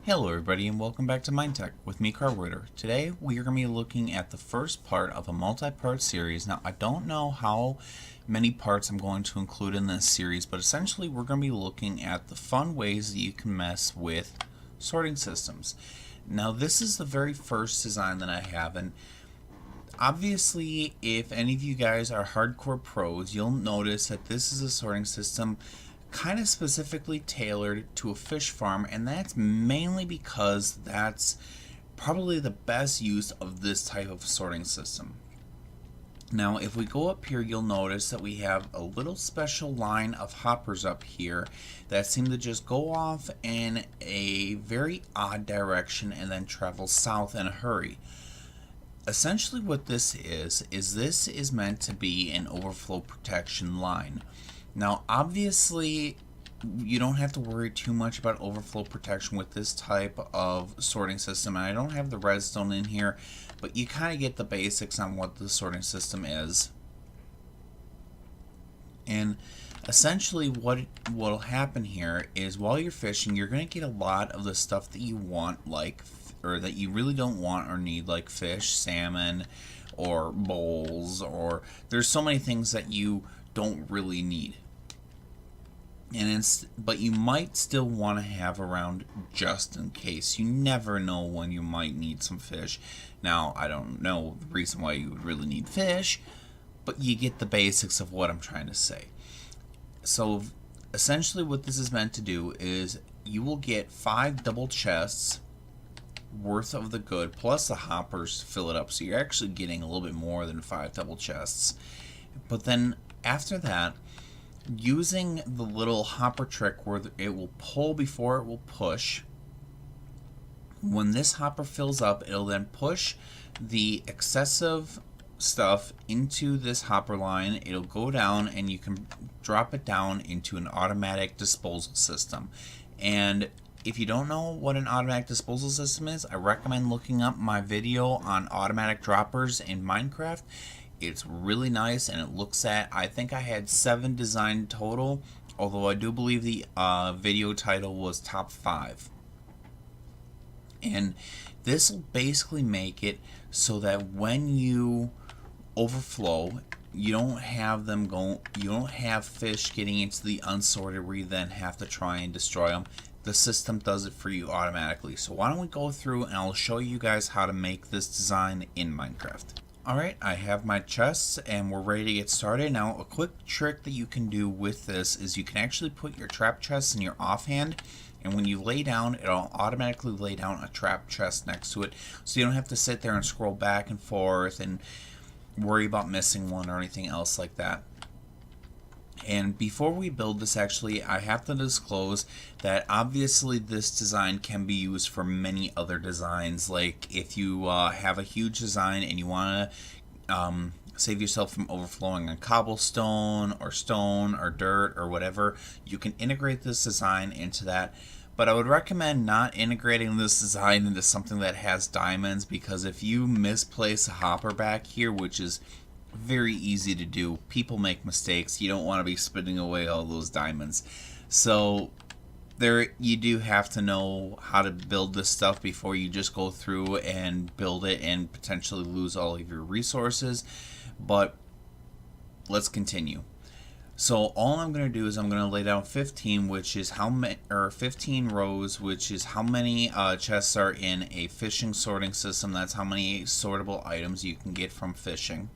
Hello everybody and welcome back to MineTech with me, Carburetor. Today we are going to be looking at the first part of a multi-part series. Now I don't know how many parts I'm going to include in this series, but essentially we're going to be looking at the fun ways that you can mess with sorting systems. Now this is the very first design that I have, and obviously if any of you guys are hardcore pros, you'll notice that this is a sorting system kind of specifically tailored to a fish farm, and that's mainly because that's probably the best use of this type of sorting system. Now if we go up here, you'll notice that we have a little special line of hoppers up here that seem to just go off in a very odd direction and then travel south in a hurry. Essentially what this is meant to be an overflow protection line. Now obviously you don't have to worry too much about overflow protection with this type of sorting system, and I don't have the redstone in here, but you kind of get the basics on what the sorting system is. And essentially what'll happen here is while you're fishing, you're going to get a lot of the stuff that you want, or that you really don't want or need, like fish, salmon, or bowls, or there's so many things that you don't really need. But you might still want to have around just in case. You never know when you might need some fish. Now, I don't know the reason why you would really need fish, but you get the basics of what I'm trying to say. So essentially what this is meant to do is you will get 5 double chests worth of the good plus the hoppers to fill it up, so you're actually getting a little bit more than 5 double chests. But then after that, using the little hopper trick where it will pull before it will push, when this hopper fills up, it'll then push the excessive stuff into this hopper line. It'll go down and you can drop it down into an automatic disposal system. And if you don't know what an automatic disposal system is, I recommend looking up my video on automatic droppers in Minecraft. It's really nice, and it looks at, I think I had 7 designed total, although I do believe the video title was top 5. And this will basically make it so that when you overflow, you don't have fish getting into the unsorted where you then have to try and destroy them. The system does it for you automatically. So why don't we go through and I'll show you guys how to make this design in Minecraft. Alright, I have my chests and we're ready to get started. Now a quick trick that you can do with this is you can actually put your trap chest in your offhand, and when you lay down, it'll automatically lay down a trap chest next to it, so you don't have to sit there and scroll back and forth and worry about missing one or anything else like that. And before we build this, actually, I have to disclose that obviously this design can be used for many other designs. Like if you have a huge design and you want to save yourself from overflowing on cobblestone or stone or dirt or whatever, you can integrate this design into that. But I would recommend not integrating this design into something that has diamonds, because if you misplace a hopper back here, which is very easy to do, people make mistakes, you don't want to be spitting away all those diamonds. So you do have to know how to build this stuff before you just go through and build it and potentially lose all of your resources. But let's continue. So all I'm going to do is I'm going to lay down 15, which is 15 rows, which is how many chests are in a fishing sorting system. That's how many sortable items you can get from fishing.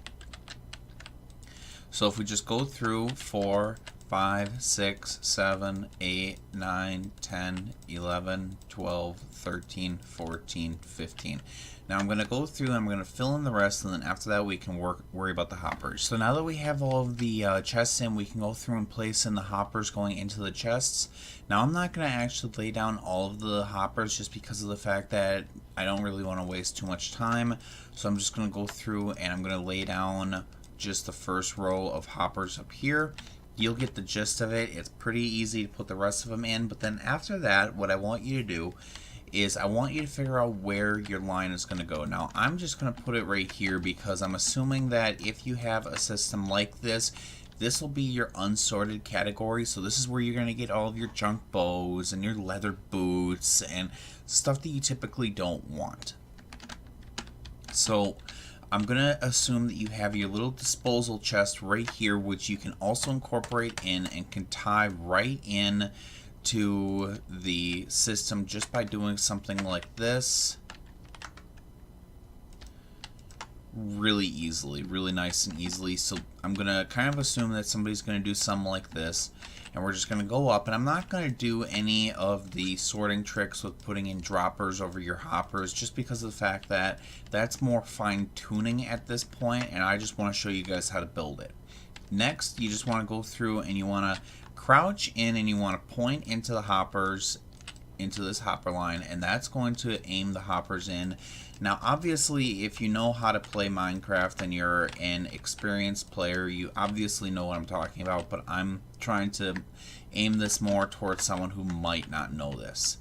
So if we just go through 4, 5, 6, 7, 8, 9, 10, 11, 12, 13, 14, 15. Now I'm going to go through and I'm going to fill in the rest, and then after that we can worry about the hoppers. So now that we have all of the chests in, we can go through and place in the hoppers going into the chests. Now I'm not going to actually lay down all of the hoppers just because of the fact that I don't really want to waste too much time. So I'm just going to go through and I'm going to lay down just the first row of hoppers up here. You'll get the gist of it. It's pretty easy to put the rest of them in, but then after that, what I want you to do is I want you to figure out where your line is going to go. Now I'm just going to put it right here because I'm assuming that if you have a system like this, this will be your unsorted category. So this is where you're going to get all of your junk bows and your leather boots and stuff that you typically don't want. So I'm going to assume that you have your little disposal chest right here, which you can also incorporate in and can tie right in to the system just by doing something like this. Really easily, really nice and easily. So I'm going to kind of assume that somebody's going to do something like this, and we're just going to go up, and I'm not going to do any of the sorting tricks with putting in droppers over your hoppers, just because of the fact that that's more fine-tuning at this point, and I just want to show you guys how to build it. Next, you just want to go through and you want to crouch in and you want to point into the hoppers, into this hopper line, and that's going to aim the hoppers in. Now obviously, if you know how to play Minecraft and you're an experienced player, you obviously know what I'm talking about, but I'm trying to aim this more towards someone who might not know this.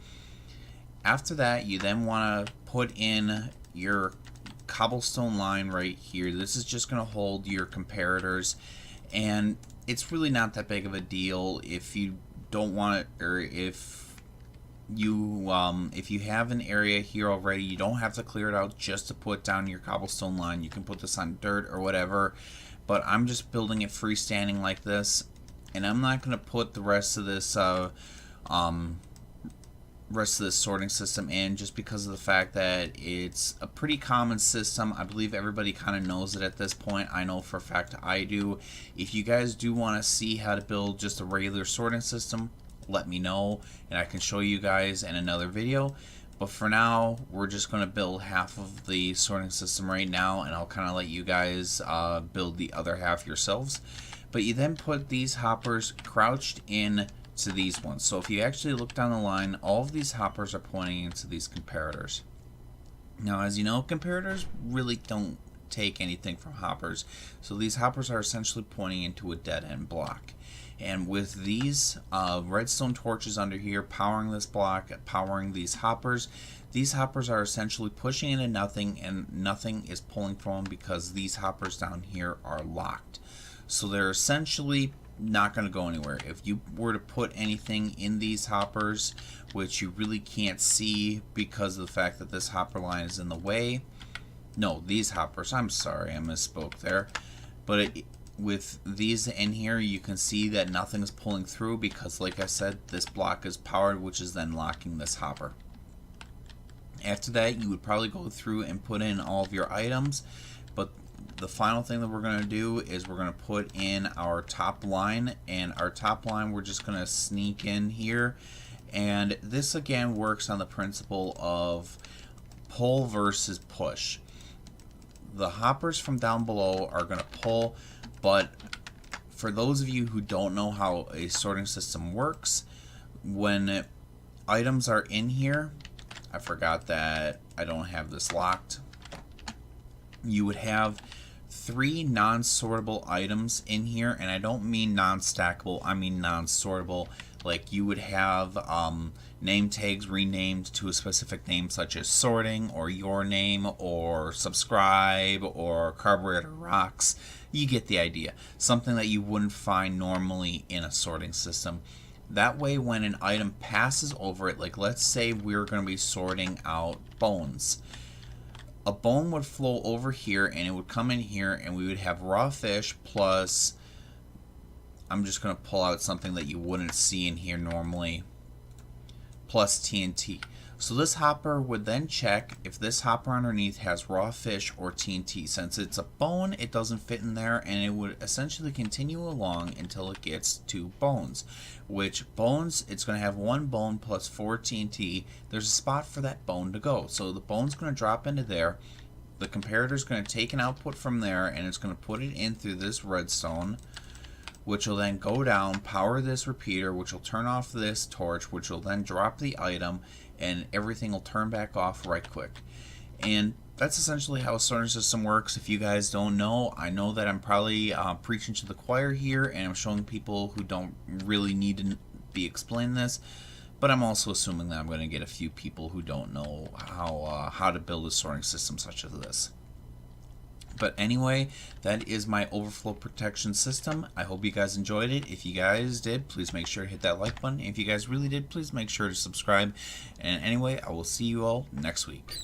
After that, you then want to put in your cobblestone line right here. This is just going to hold your comparators, and it's really not that big of a deal if you don't want it, or if you have an area here already, you don't have to clear it out just to put down your cobblestone line. You can put this on dirt or whatever, but I'm just building it freestanding like this, and I'm not going to put the rest of this sorting system in, just because of the fact that it's a pretty common system. I believe everybody kind of knows it at this point. I know for a fact I do. If you guys do want to see how to build just a regular sorting system, let me know and I can show you guys in another video. But for now, we're just going to build half of the sorting system right now, and I'll kind of let you guys build the other half yourselves. But you then put these hoppers crouched in to these ones. So if you actually look down the line, all of these hoppers are pointing into these comparators. Now, as you know, comparators really don't take anything from hoppers, so these hoppers are essentially pointing into a dead end block. And with these redstone torches under here powering this block, powering these hoppers are essentially pushing into nothing, and nothing is pulling from them because these hoppers down here are locked. So they're essentially not going to go anywhere. If you were to put anything in these hoppers, which you really can't see because of the fact that this hopper line is in the way. No, these hoppers, I'm sorry, I misspoke there. But with these in here, you can see that nothing is pulling through because, like I said, this block is powered, which is then locking this hopper. After that, you would probably go through and put in all of your items, but the final thing that we're going to do is we're going to put in our top line, and our top line we're just going to sneak in here, and this again works on the principle of pull versus push. The hoppers from down below are going to pull, but for those of you who don't know how a sorting system works, when items are in here, I forgot that I don't have this locked, you would have 3 non-sortable items in here, and I don't mean non-stackable, I mean non-sortable. Like you would have name tags renamed to a specific name, such as sorting, or your name, or subscribe, or Carburetor rocks. You get the idea. Something that you wouldn't find normally in a sorting system. That way, when an item passes over it, like let's say we're going to be sorting out bones. A bone would flow over here, and it would come in here, and we would have raw fish plus, I'm just going to pull out something that you wouldn't see in here normally, plus TNT. So this hopper would then check if this hopper underneath has raw fish or TNT. Since it's a bone, it doesn't fit in there, and it would essentially continue along until it gets to bones. Which bones, it's going to have 1 bone plus 4 TNT. There's a spot for that bone to go. So the bone's going to drop into there. The comparator is going to take an output from there, and it's going to put it in through this redstone, which will then go down, power this repeater, which will turn off this torch, which will then drop the item, and everything will turn back off right quick. And that's essentially how a sorting system works. If you guys don't know, I know that I'm probably preaching to the choir here, and I'm showing people who don't really need to be explained this, but I'm also assuming that I'm going to get a few people who don't know how to build a sorting system such as this. But anyway, that is my overflow protection system. I hope you guys enjoyed it. If you guys did, please make sure to hit that like button. If you guys really did, please make sure to subscribe. And anyway, I will see you all next week.